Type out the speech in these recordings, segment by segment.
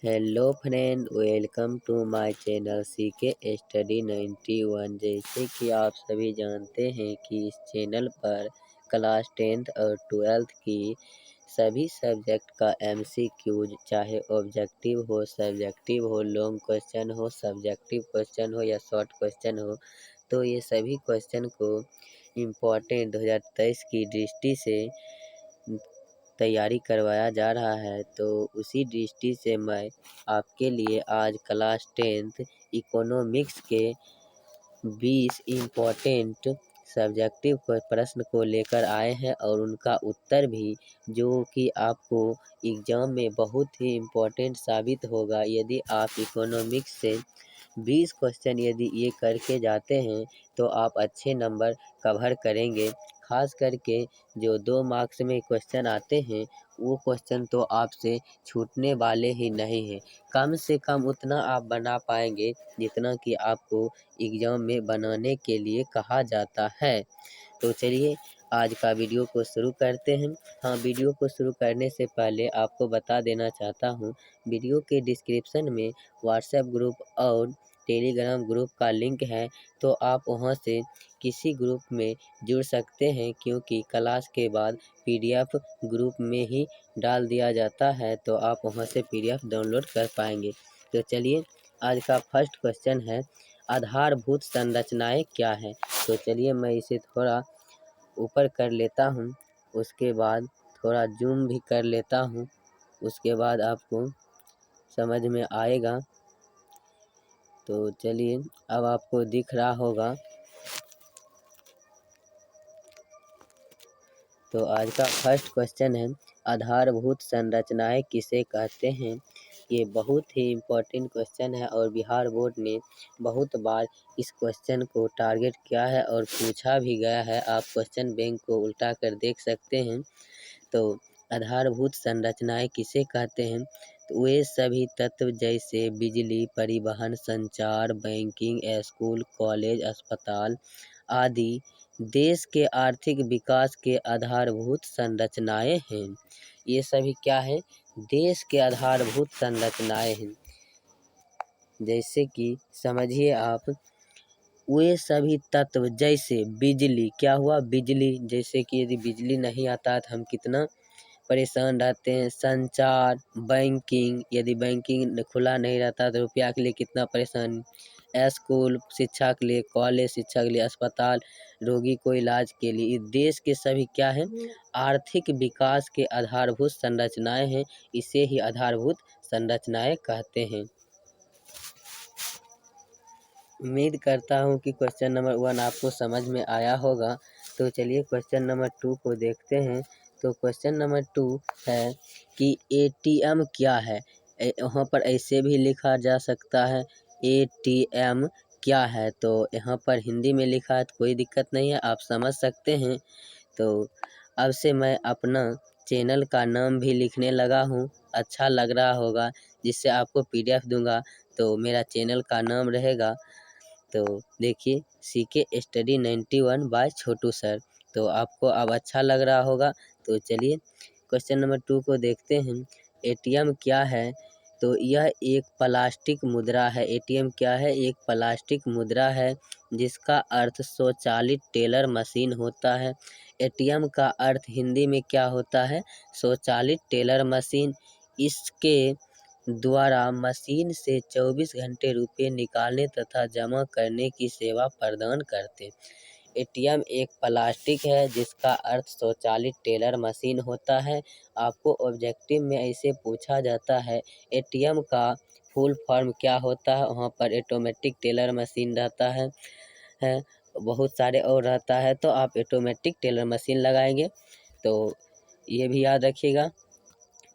Hello friend, welcome to my channel CK study 91। जैसे कि आप सभी जानते हैं कि इस चैनल पर क्लास 10th और 12th की सभी सब्जेक्ट का एमसीक्यूज, चाहे ऑब्जेक्टिव हो, सब्जेक्टिव हो, लॉन्ग क्वेश्चन हो, सब्जेक्टिव क्वेश्चन हो या शॉर्ट क्वेश्चन हो, तो ये सभी क्वेश्चन को इम्पोर्टेंट 2023 की दृष्टि से तैयारी करवाया जा रहा है। तो उसी दृष्टि से मैं आपके लिए आज क्लास 10th इकोनॉमिक्स के 20 इम्पोर्टेंट सब्जेक्टिव प्रश्न को लेकर आए हैं और उनका उत्तर भी, जो कि आपको एग्ज़ाम में बहुत ही इम्पोर्टेंट साबित होगा। यदि आप इकोनॉमिक्स से 20 क्वेश्चन यदि ये करके जाते हैं तो आप अच्छे नंबर कवर करेंगे। खास करके जो 2 मार्क्स में क्वेश्चन आते हैं वो क्वेश्चन तो आपसे छूटने वाले ही नहीं हैं। कम से कम उतना आप बना पाएंगे जितना कि आपको एग्ज़ाम में बनाने के लिए कहा जाता है। तो चलिए आज का वीडियो को शुरू करते हैं। हाँ, वीडियो को शुरू करने से पहले आपको बता देना चाहता हूँ, वीडियो के डिस्क्रिप्शन में व्हाट्सएप ग्रुप और टेलीग्राम ग्रुप का लिंक है, तो आप वहां से किसी ग्रुप में जुड़ सकते हैं, क्योंकि क्लास के बाद पीडीएफ ग्रुप में ही डाल दिया जाता है, तो आप वहां से पीडीएफ डाउनलोड कर पाएंगे। तो चलिए आज का फर्स्ट क्वेश्चन है, आधारभूत संरचनाएं क्या है। तो चलिए मैं इसे थोड़ा ऊपर कर लेता हूँ, उसके बाद थोड़ा जूम भी कर लेता हूँ, उसके बाद आपको समझ में आएगा। तो चलिए अब आपको दिख रहा होगा। तो आज का फर्स्ट क्वेश्चन है, आधारभूत संरचनाएं किसे कहते हैं। ये बहुत ही इम्पोर्टेंट क्वेश्चन है और बिहार बोर्ड ने बहुत बार इस क्वेश्चन को टारगेट किया है और पूछा भी गया है। आप क्वेश्चन बैंक को उल्टा कर देख सकते हैं। तो आधारभूत संरचनाएं किसे कहते हैं, तो वे सभी तत्व जैसे बिजली, परिवहन, संचार, बैंकिंग, स्कूल, कॉलेज, अस्पताल आदि देश के आर्थिक विकास के आधारभूत संरचनाएं हैं। ये सभी क्या है, देश के आधारभूत संरचनाएं हैं। जैसे कि समझिए आप, वे सभी तत्व जैसे बिजली, क्या हुआ बिजली, जैसे कि यदि बिजली नहीं आता है तो हम कितना परेशान रहते हैं। संचार, बैंकिंग, यदि बैंकिंग खुला नहीं रहता तो रुपया के लिए कितना परेशान। स्कूल शिक्षा के लिए, कॉलेज शिक्षा के लिए, अस्पताल रोगी को इलाज के लिए। देश के सभी क्या है, आर्थिक विकास के आधारभूत संरचनाएं हैं। इसे ही आधारभूत संरचनाएं कहते हैं। उम्मीद करता हूँ कि क्वेश्चन नंबर 1 आपको समझ में आया होगा। तो चलिए क्वेश्चन नंबर 2 को देखते हैं। तो क्वेश्चन नंबर 2 है कि एटीएम क्या है। यहाँ पर ऐसे भी लिखा जा सकता है, एटीएम क्या है। तो यहाँ पर हिंदी में लिखा है तो कोई दिक्कत नहीं है, आप समझ सकते हैं। तो अब से मैं अपना चैनल का नाम भी लिखने लगा हूँ, अच्छा लग रहा होगा, जिससे आपको पीडीएफ दूंगा तो मेरा चैनल का नाम रहेगा। तो देखिए, सीके स्टडी 91 बाय छोटू सर। तो आपको अब अच्छा लग रहा होगा। तो चलिए क्वेश्चन नंबर 2 को देखते हैं। एटीएम क्या है, तो यह एक प्लास्टिक मुद्रा है। एटीएम क्या है, एक प्लास्टिक मुद्रा है जिसका अर्थ स्वचालित टेलर मशीन होता है। एटीएम का अर्थ हिंदी में क्या होता है, स्वचालित टेलर मशीन। इसके द्वारा मशीन से 24 घंटे रुपये निकालने तथा जमा करने की सेवा प्रदान करते। एटीएम एक प्लास्टिक है जिसका अर्थ स्वचालित टेलर मशीन होता है। आपको ऑब्जेक्टिव में ऐसे पूछा जाता है, एटीएम का फुल फॉर्म क्या होता है, वहाँ पर ऑटोमेटिक टेलर मशीन रहता है बहुत सारे और रहता है, तो आप ऑटोमेटिक टेलर मशीन लगाएंगे। तो ये भी याद रखिएगा,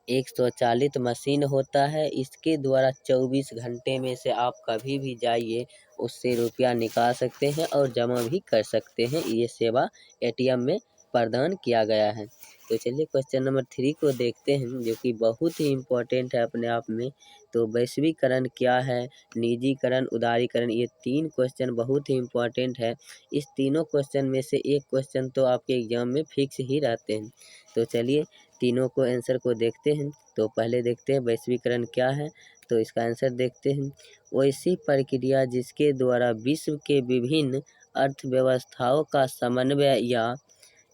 एक स्वचालित मशीन होता है। इसके द्वारा 24 घंटे में से आप कभी भी जाइए, उससे रुपया निकाल सकते हैं और जमा भी कर सकते हैं। ये सेवा एटीएम में प्रदान किया गया है। तो चलिए क्वेश्चन नंबर 3 को देखते हैं, जो कि बहुत ही इम्पोर्टेंट है अपने आप में। तो वैश्वीकरण क्या है, निजीकरण, उदारीकरण, ये 3 क्वेश्चन बहुत ही इम्पोर्टेंट है। इस तीनों क्वेश्चन में से एक क्वेश्चन तो आपके एग्जाम में फिक्स ही रहते हैं। तो चलिए तीनों को आंसर को देखते हैं। तो पहले देखते हैं वैश्वीकरण क्या है, तो इसका आंसर देखते हैं। वैसी प्रक्रिया जिसके द्वारा विश्व के विभिन्न अर्थव्यवस्थाओं का समन्वय या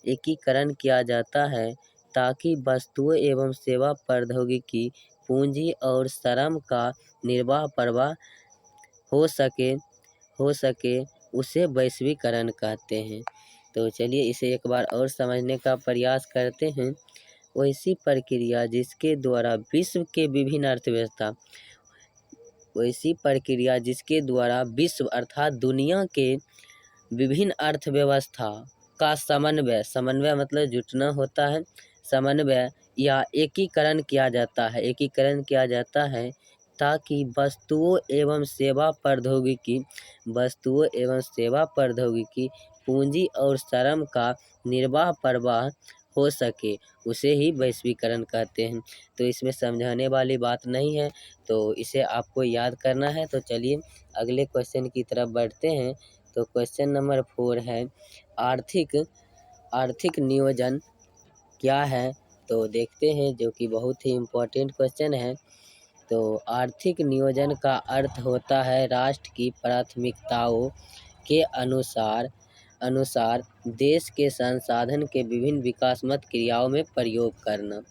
एकीकरण किया जाता है ताकि वस्तुओं एवं सेवा प्रौद्योगिकी, पूंजी और श्रम का निर्बाध प्रवाह हो सके उसे वैश्वीकरण कहते हैं। तो चलिए इसे एक बार और समझने का प्रयास करते हैं। वैसी प्रक्रिया जिसके द्वारा विश्व के विभिन्न अर्थव्यवस्था वैसी प्रक्रिया जिसके द्वारा विश्व अर्थात दुनिया के विभिन्न अर्थव्यवस्था का समन्वय मतलब जुटना होता है, समन्वय या एकीकरण किया जाता है ताकि वस्तुओं एवं सेवा प्रौद्योगिकी, पूंजी और श्रम का निर्बाध प्रवाह हो सके उसे ही वैश्वीकरण कहते हैं। तो इसमें समझाने वाली बात नहीं है, तो इसे आपको याद करना है। तो चलिए अगले क्वेश्चन की तरफ बढ़ते हैं। तो क्वेश्चन नंबर 4 है आर्थिक नियोजन क्या है, तो देखते हैं, जो कि बहुत ही इम्पोर्टेंट क्वेश्चन है। तो आर्थिक नियोजन का अर्थ होता है राष्ट्र की प्राथमिकताओं के अनुसार देश के संसाधन के विभिन्न विकासात्मक क्रियाओं में प्रयोग करना।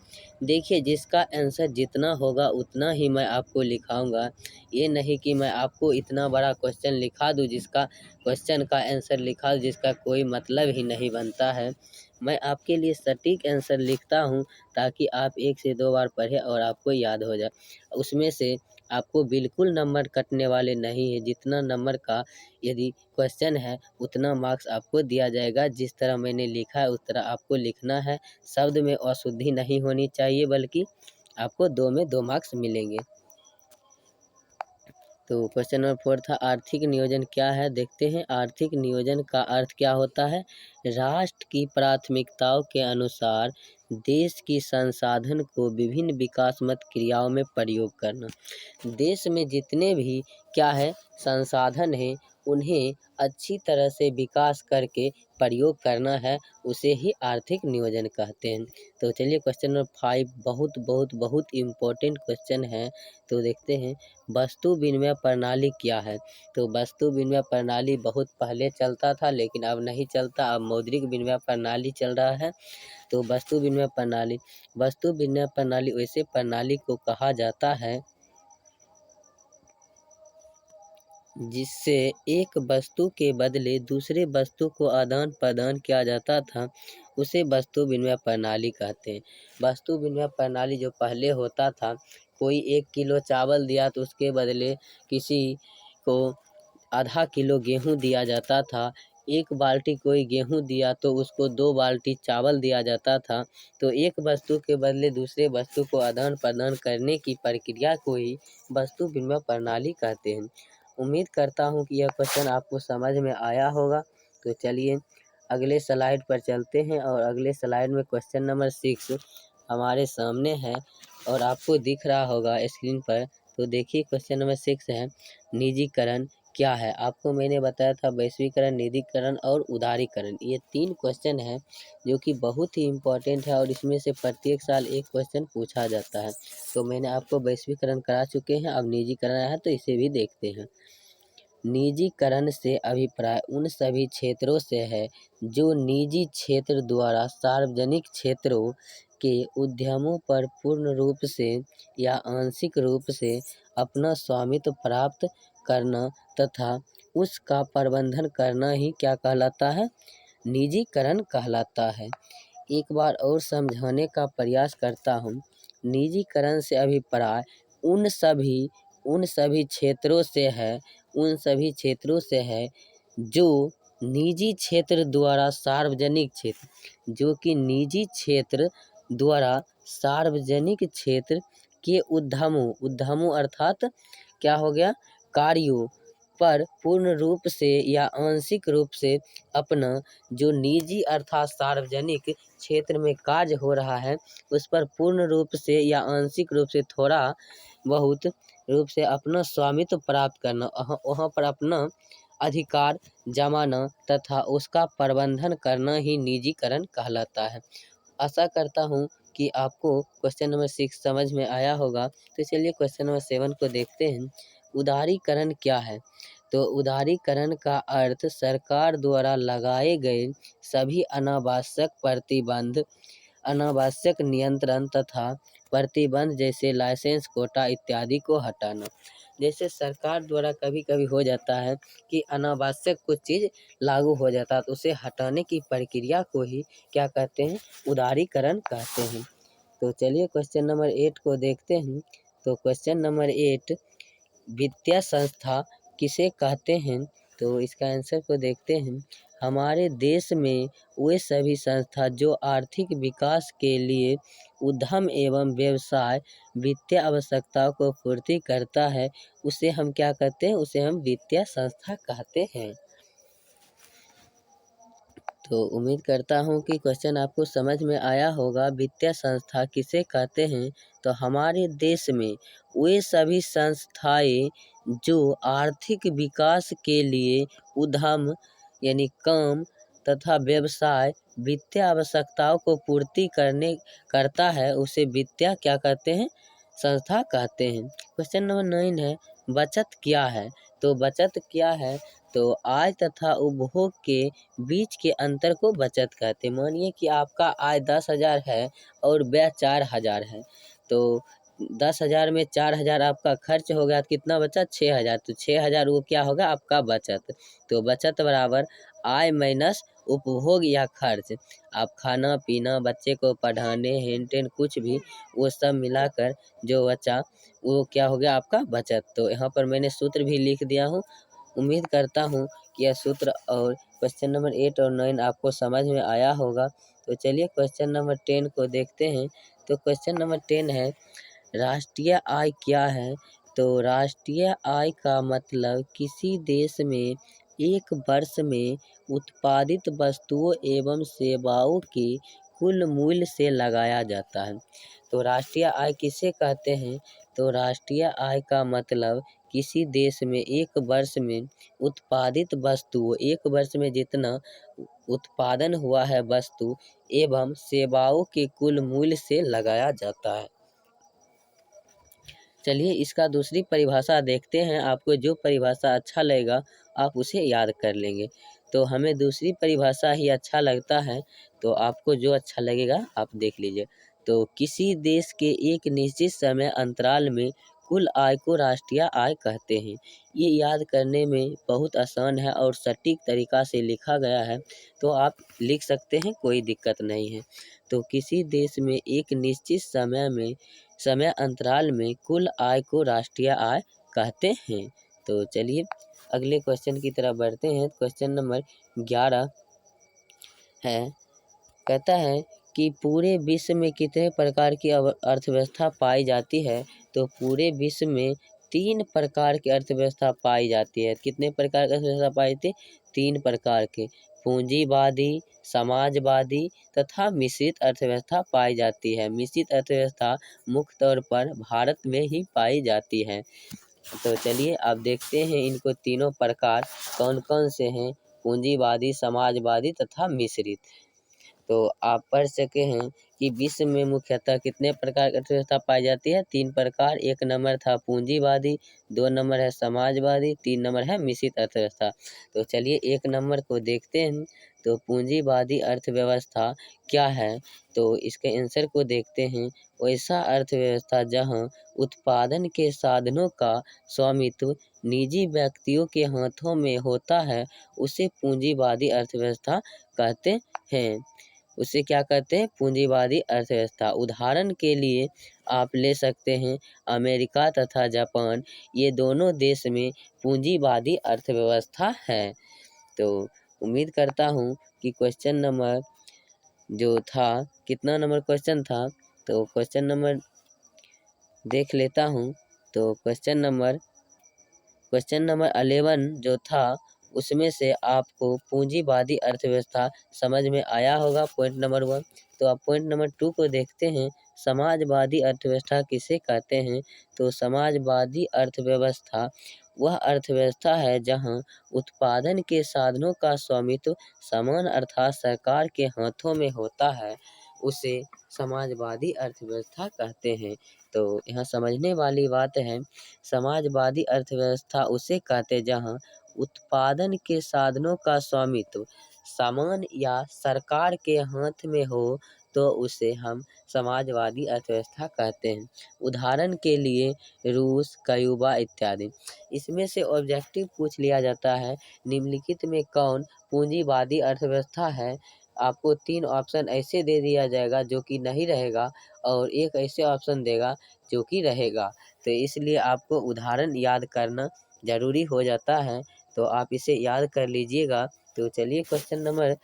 देखिए, जिसका आंसर जितना होगा उतना ही मैं आपको लिखाऊंगा। ये नहीं कि मैं आपको इतना बड़ा क्वेश्चन लिखा दूं जिसका क्वेश्चन का आंसर लिखा दूं जिसका कोई मतलब ही नहीं बनता है। मैं आपके लिए सटीक आंसर लिखता हूं ताकि आप 1 से 2 बार पढ़ें और आपको याद हो जाए। उसमें से आपको बिल्कुल नंबर कटने वाले नहीं है। जितना नंबर का यदि क्वेश्चन है उतना मार्क्स आपको दिया जाएगा। जिस तरह मैंने लिखा है उस तरह आपको लिखना है। शब्द में अशुद्धि नहीं होनी चाहिए, बल्कि आपको 2 में 2 मार्क्स मिलेंगे। तो क्वेश्चन नंबर 4 था आर्थिक नियोजन क्या है। देखते हैं, आर्थिक नियोजन का अर्थ क्या होता है। राष्ट्र की प्राथमिकताओं के अनुसार देश की संसाधन को विभिन्न विकासात्मक क्रियाओं में प्रयोग करना। देश में जितने भी क्या है संसाधन हैं उन्हें अच्छी तरह से विकास करके प्रयोग करना है, उसे ही आर्थिक नियोजन कहते हैं। तो चलिए क्वेश्चन नंबर 5 बहुत इम्पोर्टेंट क्वेश्चन है। तो देखते हैं, वस्तु विनिमय प्रणाली क्या है। तो वस्तु विनिमय प्रणाली बहुत पहले चलता था लेकिन अब नहीं चलता, अब मौद्रिक विनिमय प्रणाली चल रहा है। तो वस्तु विनिमय प्रणाली वैसे प्रणाली को कहा जाता है जिससे एक वस्तु के बदले दूसरे वस्तु को आदान प्रदान किया जाता था, उसे वस्तु विनिमय प्रणाली कहते हैं। वस्तु विनिमय प्रणाली जो पहले होता था, कोई 1 किलो चावल दिया तो उसके बदले किसी को आधा किलो गेहूं दिया जाता था। 1 बाल्टी कोई गेहूं दिया तो उसको 2 बाल्टी चावल दिया जाता था। तो एक वस्तु के बदले दूसरे वस्तु को आदान प्रदान करने की प्रक्रिया को ही वस्तु विनिमय प्रणाली कहते हैं। उम्मीद करता हूँ कि यह क्वेश्चन आपको समझ में आया होगा। तो चलिए अगले स्लाइड पर चलते हैं और अगले स्लाइड में क्वेश्चन नंबर 6 हमारे सामने है और आपको दिख रहा होगा स्क्रीन पर। तो देखिए क्वेश्चन नंबर 6 है निजीकरण क्या है। आपको मैंने बताया था वैश्वीकरण, निजीकरण और उदारीकरण, ये 3 क्वेश्चन हैं जो कि बहुत ही इम्पोर्टेंट है और इसमें से प्रत्येक साल एक क्वेश्चन पूछा जाता है। तो मैंने आपको वैश्वीकरण करा चुके हैं, अब निजीकरण है तो इसे भी देखते हैं। निजीकरण से अभिप्राय उन सभी क्षेत्रों से है जो निजी क्षेत्र द्वारा सार्वजनिक क्षेत्रों के उद्यमों पर पूर्ण रूप से या आंशिक रूप से अपना स्वामित्व प्राप्त करना तथा उसका प्रबंधन करना ही क्या कहलाता है, निजीकरण कहलाता है। एक बार और समझाने का प्रयास करता हूँ। निजीकरण से अभिप्राय उन सभी क्षेत्रों से है जो निजी क्षेत्र द्वारा सार्वजनिक क्षेत्र जो कि निजी क्षेत्र द्वारा सार्वजनिक क्षेत्र के उद्यमों अर्थात क्या हो गया, कार्यों पर पूर्ण रूप से या आंशिक रूप से अपना जो निजी अर्थात सार्वजनिक क्षेत्र में कार्य हो रहा है उस पर पूर्ण रूप से या आंशिक रूप से थोड़ा बहुत रूप से अपना स्वामित्व प्राप्त करना, वहाँ पर अपना अधिकार जमाना तथा उसका प्रबंधन करना ही निजीकरण कहलाता है। आशा करता हूँ कि आपको क्वेश्चन नंबर 6 समझ में आया होगा। तो चलिए क्वेश्चन नंबर 7 को देखते हैं। उदारीकरण क्या है? तो उदारीकरण का अर्थ सरकार द्वारा लगाए गए सभी अनावश्यक प्रतिबंध, अनावश्यक नियंत्रण तथा प्रतिबंध जैसे लाइसेंस, कोटा इत्यादि को हटाना। जैसे सरकार द्वारा कभी कभी हो जाता है कि अनावश्यक कुछ चीज़ लागू हो जाता है, तो उसे हटाने की प्रक्रिया को ही क्या कहते हैं? उदारीकरण कहते हैं। तो चलिए क्वेश्चन नंबर 8 को देखते हैं। तो क्वेश्चन नंबर 8, वित्तीय संस्था किसे कहते हैं? तो इसका आंसर को देखते हैं। हमारे देश में वे सभी संस्था जो आर्थिक विकास के लिए उद्यम एवं व्यवसाय वित्तीय आवश्यकताओं को पूर्ति करता है, उसे हम क्या कहते हैं? उसे हम वित्तीय संस्था कहते हैं। तो उम्मीद करता हूँ कि क्वेश्चन आपको समझ में आया होगा। वित्तीय संस्था किसे कहते हैं? तो हमारे देश में वे सभी संस्थाएं जो आर्थिक विकास के लिए उद्यम यानी काम तथा व्यवसाय वित्तीय आवश्यकताओं को पूर्ति करता है, उसे वित्तीय क्या कहते हैं? संस्था कहते हैं। क्वेश्चन नंबर 9 है, बचत क्या है? तो बचत क्या है? तो आय तथा उपभोग के बीच के अंतर को बचत कहते हैं। मानिए कि आपका आय 10,000 है और व्यय 4,000 है, तो 10,000 में 4,000 आपका खर्च हो गया, तो कितना बचा? 6,000। तो 6,000 वो क्या होगा? आपका बचत। तो बचत बराबर आय माइनस उपभोग या खर्च। आप खाना पीना, बच्चे को पढ़ाने, हेन टेन कुछ भी, वो सब मिलाकर जो बचा वो क्या हो गया? आपका बचत। तो यहाँ पर मैंने सूत्र भी लिख दिया हूँ। उम्मीद करता हूँ कि यह सूत्र और क्वेश्चन नंबर 8 और 9 आपको समझ में आया होगा। तो चलिए क्वेश्चन नंबर 10 को देखते हैं। तो क्वेश्चन नंबर 10 है, राष्ट्रीय आय क्या है? तो राष्ट्रीय आय का मतलब किसी देश में एक वर्ष में उत्पादित वस्तुओं एवं सेवाओं के कुल मूल्य से लगाया जाता है। तो राष्ट्रीय आय किसे कहते हैं? तो राष्ट्रीय आय का मतलब किसी देश में एक वर्ष में उत्पादित वस्तुओं, एक वर्ष में जितना उत्पादन हुआ है वस्तु एवं सेवाओं के कुल मूल्य से लगाया जाता है। चलिए इसका दूसरी परिभाषा देखते हैं। आपको जो परिभाषा अच्छा लगेगा आप उसे याद कर लेंगे। तो हमें दूसरी परिभाषा ही अच्छा लगता है, तो आपको जो अच्छा लगेगा आप देख लीजिए। तो किसी देश के एक निश्चित समय अंतराल में कुल आय को राष्ट्रीय आय कहते हैं। ये याद करने में बहुत आसान है और सटीक तरीका से लिखा गया है, तो आप लिख सकते हैं, कोई दिक्कत नहीं है। तो किसी देश में एक निश्चित समय अंतराल में कुल आय को राष्ट्रीय आय कहते हैं। तो चलिए अगले क्वेश्चन की तरफ बढ़ते हैं। क्वेश्चन नंबर 11 है, कहता है कि पूरे विश्व में कितने प्रकार की अर्थव्यवस्था पाई जाती है? तो पूरे विश्व में 3 प्रकार की अर्थव्यवस्था पाई जाती है। कितने प्रकार की अर्थव्यवस्था पाई जाती है? 3 प्रकार के, पूंजीवादी, समाजवादी तथा मिश्रित अर्थव्यवस्था पाई जाती है। मिश्रित अर्थव्यवस्था मुख्य तौर पर भारत में ही पाई जाती है। तो चलिए अब देखते हैं इनको तीनों प्रकार कौन कौन से हैं, पूंजीवादी, समाजवादी तथा मिश्रित। तो आप पढ़ सके हैं कि विश्व में मुख्यतः कितने प्रकार की अर्थव्यवस्था पाई जाती है? 3 प्रकार। 1 नंबर था पूंजीवादी, 2 नंबर है समाजवादी, 3 नंबर है मिश्रित अर्थव्यवस्था। तो चलिए 1 नंबर को देखते हैं। तो पूंजीवादी अर्थव्यवस्था क्या है? तो इसके आंसर को देखते हैं। वैसा अर्थव्यवस्था जहां उत्पादन के साधनों का स्वामित्व निजी व्यक्तियों के हाथों में होता है, उसे पूंजीवादी अर्थव्यवस्था कहते हैं। उसे क्या कहते हैं? पूंजीवादी अर्थव्यवस्था। उदाहरण के लिए आप ले सकते हैं अमेरिका तथा जापान, ये दोनों देश में पूंजीवादी अर्थव्यवस्था है। तो उम्मीद करता हूँ कि क्वेश्चन नंबर जो था, कितना नंबर क्वेश्चन था? तो क्वेश्चन नंबर देख लेता हूँ। तो क्वेश्चन नंबर 11 जो था उसमें से आपको पूंजीवादी अर्थव्यवस्था समझ में आया होगा, पॉइंट नंबर 1। तो आप पॉइंट नंबर 2 को देखते हैं। समाजवादी अर्थव्यवस्था किसे कहते हैं? तो समाजवादी अर्थव्यवस्था वह अर्थव्यवस्था है जहां उत्पादन के साधनों का स्वामित्व समान अर्थात सरकार के हाथों में होता है, उसे समाजवादी अर्थव्यवस्था कहते हैं। तो यहाँ समझने वाली बात है, समाजवादी अर्थव्यवस्था उसे कहते हैं जहाँ उत्पादन के साधनों का स्वामित्व सामान या सरकार के हाथ में हो, तो उसे हम समाजवादी अर्थव्यवस्था कहते हैं। उदाहरण के लिए रूस, क्यूबा इत्यादि। इसमें से ऑब्जेक्टिव पूछ लिया जाता है, निम्नलिखित में कौन पूंजीवादी अर्थव्यवस्था है। आपको 3 ऑप्शन ऐसे दे दिया जाएगा जो कि नहीं रहेगा, और एक ऐसे ऑप्शन देगा जो कि रहेगा। तो इसलिए आपको उदाहरण याद करना ज़रूरी हो जाता है, तो आप इसे याद कर लीजिएगा। तो चलिए क्वेश्चन नंबर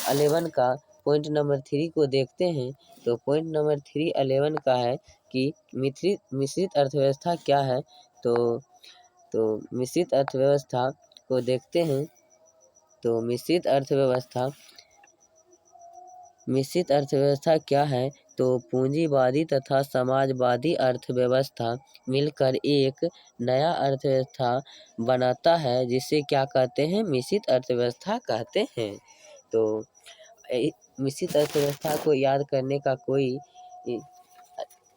11 का पॉइंट नंबर 3 को देखते हैं। तो पॉइंट नंबर 3 11 का है कि मिश्रित अर्थव्यवस्था क्या है। तो मिश्रित अर्थव्यवस्था को देखते हैं। तो मिश्रित अर्थव्यवस्था क्या है। तो पूंजीवादी तथा समाजवादी अर्थव्यवस्था मिलकर एक नया अर्थव्यवस्था बनाता है, जिसे क्या कहते हैं, मिश्रित अर्थव्यवस्था कहते हैं। तो मिश्रित अर्थव्यवस्था को याद करने का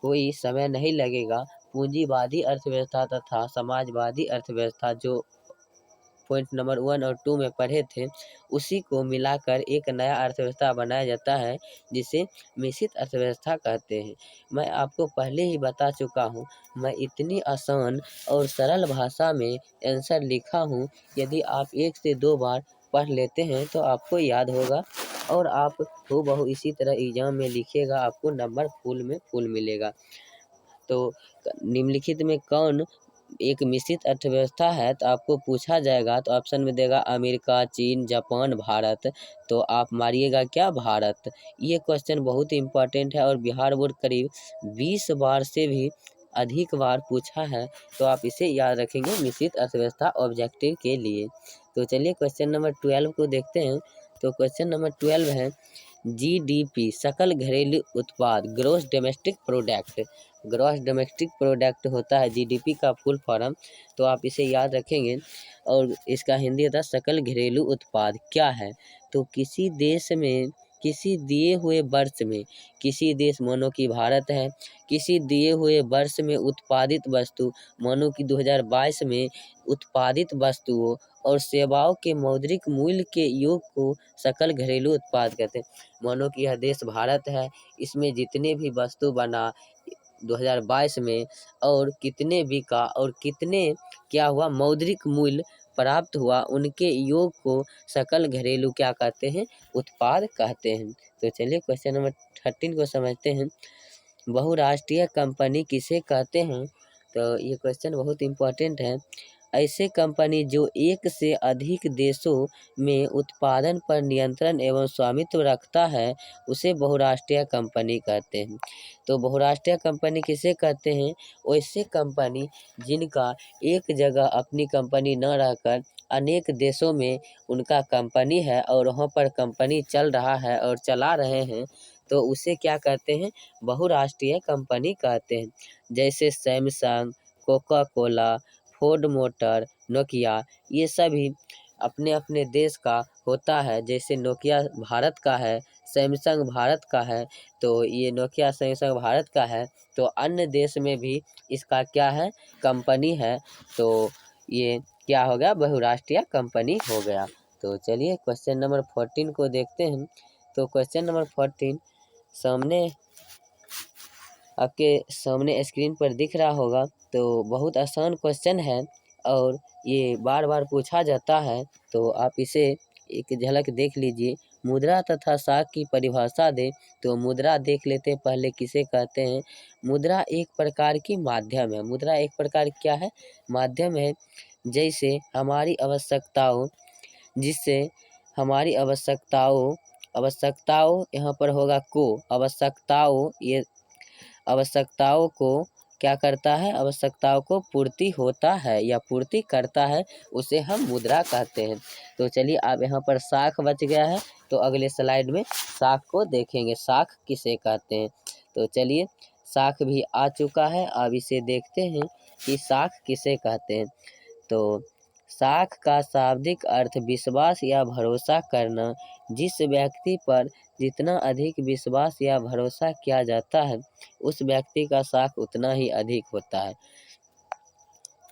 कोई समय नहीं लगेगा। पूंजीवादी अर्थव्यवस्था तथा समाजवादी अर्थव्यवस्था जो पॉइंट नंबर 1 और 2 में पढ़े थे, उसी को मिलाकर एक नया अर्थव्यवस्था बनाया जाता है, जिसे मिश्रित अर्थव्यवस्था कहते हैं। मैं आपको पहले ही बता चुका हूँ, मैं इतनी आसान और सरल भाषा में आंसर लिखा हूँ। यदि आप 1 से 2 बार पढ़ लेते हैं तो आपको याद होगा, और आप हूबहू इसी तरह एग्जाम में लिखिएगा, आपको नंबर फुल मिलेगा। तो निम्नलिखित में कौन एक मिश्रित अर्थव्यवस्था है, तो आपको पूछा जाएगा, तो ऑप्शन में देगा अमेरिका, चीन, जापान, भारत। तो आप मारिएगा क्या, भारत। ये क्वेश्चन बहुत इंपॉर्टेंट है और बिहार बोर्ड करीब 20 बार से भी अधिक बार पूछा है, तो आप इसे याद रखेंगे मिश्रित अर्थव्यवस्था ऑब्जेक्टिव के लिए। तो चलिए क्वेश्चन नंबर 12 को देखते हैं। तो क्वेश्चन नंबर 12 है जीडीपी, सकल घरेलू उत्पाद, gross domestic product. Gross domestic product होता है जीडीपी का फुल फॉर्म, तो आप इसे याद रखेंगे। और इसका हिंदी होता है सकल घरेलू उत्पाद क्या है। तो किसी देश में किसी दिए हुए वर्ष में, किसी देश मानो कि भारत है, किसी दिए हुए वर्ष में उत्पादित वस्तु मानो कि 2022 में उत्पादित वस्तुओं और सेवाओं के मौद्रिक मूल्य के योग को सकल घरेलू उत्पाद कहते हैं। मानो कि यह देश भारत है, इसमें जितने भी वस्तु बना 2022 में, और कितने बिका और कितने क्या हुआ मौद्रिक मूल्य प्राप्त हुआ, उनके योग को सकल घरेलू क्या कहते हैं, उत्पाद कहते हैं। तो चलिए क्वेश्चन नंबर 13 को समझते हैं। बहुराष्ट्रीय कंपनी किसे कहते हैं। तो ये क्वेश्चन बहुत इम्पोर्टेंट है। ऐसे कंपनी जो एक से अधिक देशों में उत्पादन पर नियंत्रण एवं स्वामित्व रखता है, उसे बहुराष्ट्रीय कंपनी कहते हैं। तो बहुराष्ट्रीय कंपनी किसे कहते हैं, वैसे कंपनी जिनका एक जगह अपनी कंपनी न रहकर अनेक देशों में उनका कंपनी है, और वहाँ पर कंपनी चल रहा है और चला रहे हैं, तो उसे क्या कहते हैं, बहुराष्ट्रीय कंपनी कहते हैं। जैसे Samsung, Coca Cola, Ford motor, Nokia, ये सभी अपने अपने देश का होता है। जैसे नोकिया भारत का है, सैमसंग भारत का है, तो ये नोकिया सैमसंग भारत का है, तो अन्य देश में भी इसका क्या है, कंपनी है। तो ये क्या हो गया, बहुराष्ट्रीय कंपनी हो गया। तो चलिए क्वेश्चन नंबर 14 को देखते हैं। तो क्वेश्चन नंबर 14 सामने आपके सामने स्क्रीन पर दिख रहा होगा। तो बहुत आसान क्वेश्चन है और ये बार बार पूछा जाता है, तो आप इसे एक झलक देख लीजिए। मुद्रा तथा साख की परिभाषा दे। तो मुद्रा देख लेते हैं पहले किसे कहते हैं। मुद्रा एक प्रकार की माध्यम है। मुद्रा एक प्रकार क्या है, माध्यम है। जैसे हमारी आवश्यकताओं, जिससे हमारी आवश्यकताओं यहाँ पर होगा को, आवश्यकताओं, ये आवश्यकताओं को क्या करता है, आवश्यकताओं को पूर्ति होता है या पूर्ति करता है, उसे हम मुद्रा कहते हैं। तो चलिए अब यहाँ पर साख बच गया है, तो अगले स्लाइड में साख को देखेंगे, साख किसे कहते हैं। तो चलिए साख भी आ चुका है, अब इसे देखते हैं कि साख किसे कहते हैं। तो साख का शाब्दिक अर्थ विश्वास या भरोसा करना। जिस व्यक्ति पर जितना अधिक विश्वास या भरोसा किया जाता है उस व्यक्ति का साख उतना ही अधिक होता है।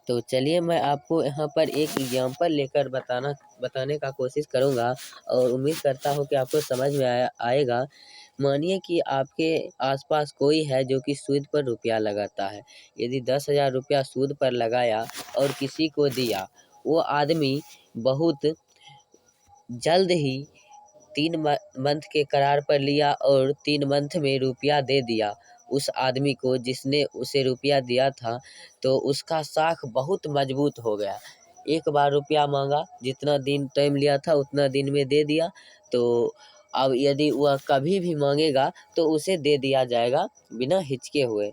तो चलिए मैं आपको यहाँ पर एक एग्जाम्पल लेकर बताने का कोशिश करूँगा और उम्मीद करता हूँ कि आपको समझ में आएगा। मानिए कि आपके आसपास कोई है जो कि सूद पर रुपया लगाता है। यदि 10,000 रुपया सूद पर लगाया और किसी को दिया, वो आदमी बहुत जल्द ही 3 मंथ के करार पर लिया और 3 मंथ में रुपया दे दिया उस आदमी को जिसने उसे रुपया दिया था, तो उसका साख बहुत मजबूत हो गया। एक बार रुपया मांगा, जितना दिन टाइम लिया था उतना दिन में दे दिया, तो अब यदि वह कभी भी मांगेगा तो उसे दे दिया जाएगा बिना हिचके हुए।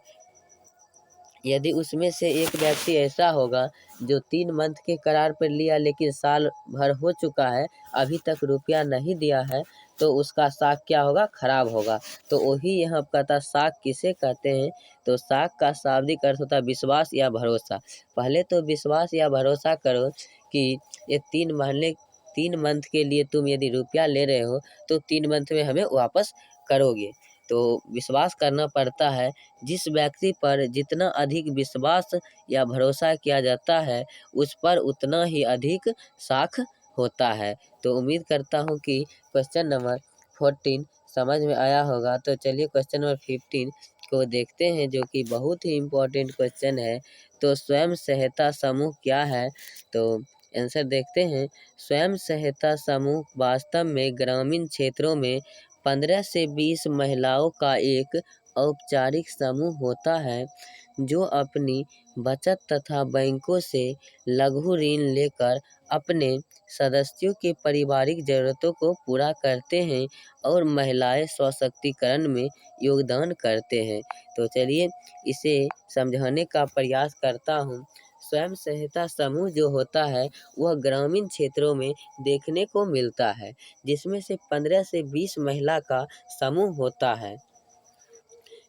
यदि उसमें से एक व्यक्ति ऐसा होगा जो 3 मंथ के करार पर लिया लेकिन साल भर हो चुका है, अभी तक रुपया नहीं दिया है, तो उसका साख क्या होगा? खराब होगा। तो वही यहाँ कहता साख किसे कहते हैं? तो साख का शाब्दिक अर्थ होता है विश्वास या भरोसा। पहले तो विश्वास या भरोसा करो कि ये 3 मंथ के लिए तुम यदि रुपया ले रहे हो तो 3 मंथ में हमें वापस करोगे। तो विश्वास करना पड़ता है। जिस व्यक्ति पर जितना अधिक विश्वास या भरोसा किया जाता है उस पर उतना ही अधिक साख होता है। तो उम्मीद करता हूँ कि क्वेश्चन नंबर 14 समझ में आया होगा। तो चलिए क्वेश्चन नंबर 15 को देखते हैं जो कि बहुत ही इम्पोर्टेंट क्वेश्चन है। तो स्वयं सहायता समूह क्या है? तो आंसर देखते हैं। स्वयं सहायता समूह वास्तव में ग्रामीण क्षेत्रों में 15 से 20 महिलाओं का एक औपचारिक समूह होता है जो अपनी बचत तथा बैंकों से लघु ऋण लेकर अपने सदस्यों के पारिवारिक ज़रूरतों को पूरा करते हैं और महिलाएं सशक्तिकरण में योगदान करते हैं। तो चलिए इसे समझाने का प्रयास करता हूँ। स्वयं सहायता समूह जो होता है वह ग्रामीण क्षेत्रों में देखने को मिलता है, जिसमें से 15 से 20 महिला का समूह होता है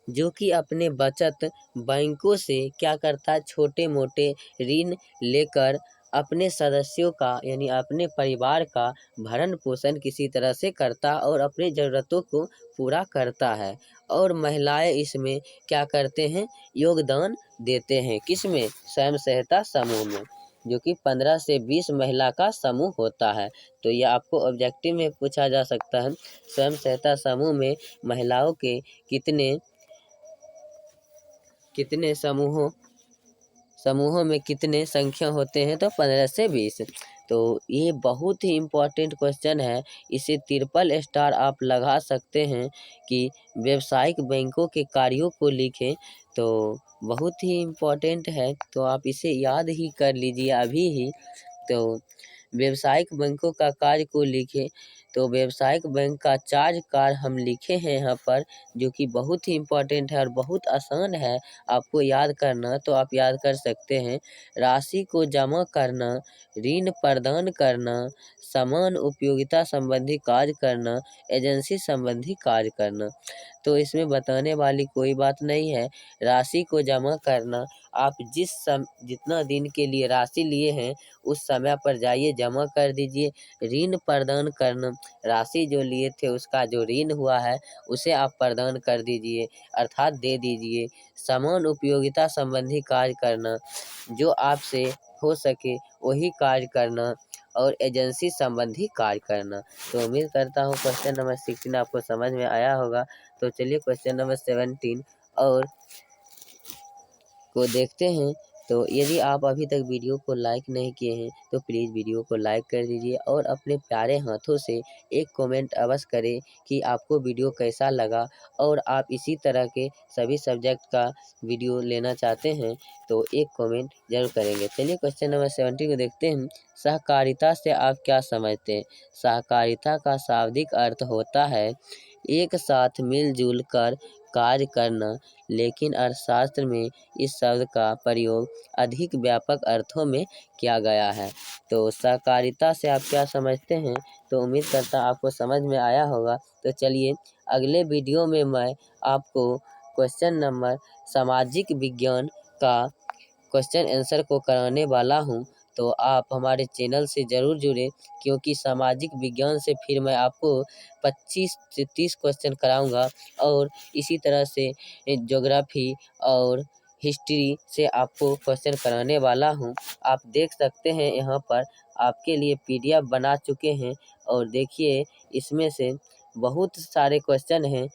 जो कि अपने बचत बैंकों से क्या करता है, छोटे मोटे ऋण लेकर अपने सदस्यों का यानी अपने परिवार का भरण पोषण किसी तरह से करता और अपनी ज़रूरतों को पूरा करता है। और महिलाएं इसमें क्या करते हैं, योगदान देते हैं। किसमें? स्वयं सहायता समूह में, जो कि 15 से 20 महिला का समूह होता है। तो यह आपको ऑब्जेक्टिव में पूछा जा सकता है, स्वयं सहायता समूह में महिलाओं के कितने समूहों में कितने संख्या होते हैं? तो 15 से 20। तो ये बहुत ही इम्पोर्टेंट क्वेश्चन है। इसे ट्रिपल स्टार आप लगा सकते हैं कि व्यावसायिक बैंकों के कार्यों को लिखें। तो बहुत ही इम्पोर्टेंट है, तो आप इसे याद ही कर लीजिए अभी ही। तो व्यावसायिक बैंकों का कार्य को लिखें। तो व्यावसायिक बैंक का 4 कार्य हम लिखे हैं यहाँ पर, जो कि बहुत ही इम्पोर्टेंट है और बहुत आसान है आपको याद करना। तो आप याद कर सकते हैं। राशि को जमा करना, ऋण प्रदान करना, समान उपयोगिता संबंधी कार्य करना, एजेंसी संबंधी कार्य करना। तो इसमें बताने वाली कोई बात नहीं है। राशि को जमा करना, आप जितना दिन के लिए राशि लिए हैं उस समय पर जाइए जमा कर दीजिए। ऋण प्रदान करना, राशि जो लिए थे उसका जो ऋण हुआ है उसे आप प्रदान कर दीजिए अर्थात दे दीजिए। समान उपयोगिता संबंधी कार्य करना, जो आपसे हो सके वही कार्य करना। और एजेंसी संबंधी कार्य करना। तो उम्मीद करता हूँ क्वेश्चन नंबर 16 आपको समझ में आया होगा। तो चलिए क्वेश्चन नंबर 17 और को देखते हैं। तो यदि आप अभी तक वीडियो को लाइक नहीं किए हैं तो प्लीज़ वीडियो को लाइक कर दीजिए और अपने प्यारे हाथों से एक कमेंट अवश्य करें कि आपको वीडियो कैसा लगा और आप इसी तरह के सभी सब्जेक्ट का वीडियो लेना चाहते हैं तो एक कमेंट जरूर करेंगे। चलिए क्वेश्चन नंबर 17 को देखते हैं। सहकारिता से आप क्या समझते हैं? सहकारिता का शाब्दिक अर्थ होता है एक साथ मिलजुल कर कार्य करना, लेकिन अर्थशास्त्र में इस शब्द का प्रयोग अधिक व्यापक अर्थों में किया गया है। तो सहकारिता से आप क्या समझते हैं? तो उम्मीद करता हूँ आपको समझ में आया होगा। तो चलिए अगले वीडियो में मैं आपको क्वेश्चन नंबर सामाजिक विज्ञान का क्वेश्चन आंसर को कराने वाला हूँ। तो आप हमारे चैनल से ज़रूर जुड़ें, क्योंकि सामाजिक विज्ञान से फिर मैं आपको 25 से 30 क्वेश्चन कराऊँगा और इसी तरह से ज्योग्राफी और हिस्ट्री से आपको क्वेश्चन कराने वाला हूँ। आप देख सकते हैं यहाँ पर आपके लिए पीडीएफ बना चुके हैं और देखिए इसमें से बहुत सारे क्वेश्चन हैं।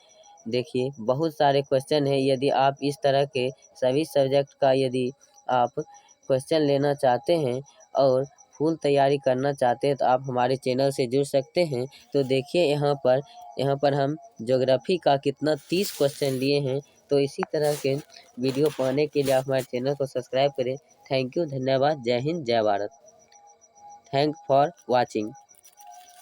देखिए बहुत सारे क्वेश्चन हैं। यदि आप इस तरह के सभी सब्जेक्ट का यदि आप क्वेश्चन लेना चाहते हैं और फुल तैयारी करना चाहते हैं तो आप हमारे चैनल से जुड़ सकते हैं। तो देखिए यहाँ पर हम ज्योग्राफी का कितना 30 क्वेश्चन लिए हैं। तो इसी तरह के वीडियो पाने के लिए आप हमारे चैनल को सब्सक्राइब करें। थैंक यू, धन्यवाद, जय हिंद, जय भारत। Thank for watching.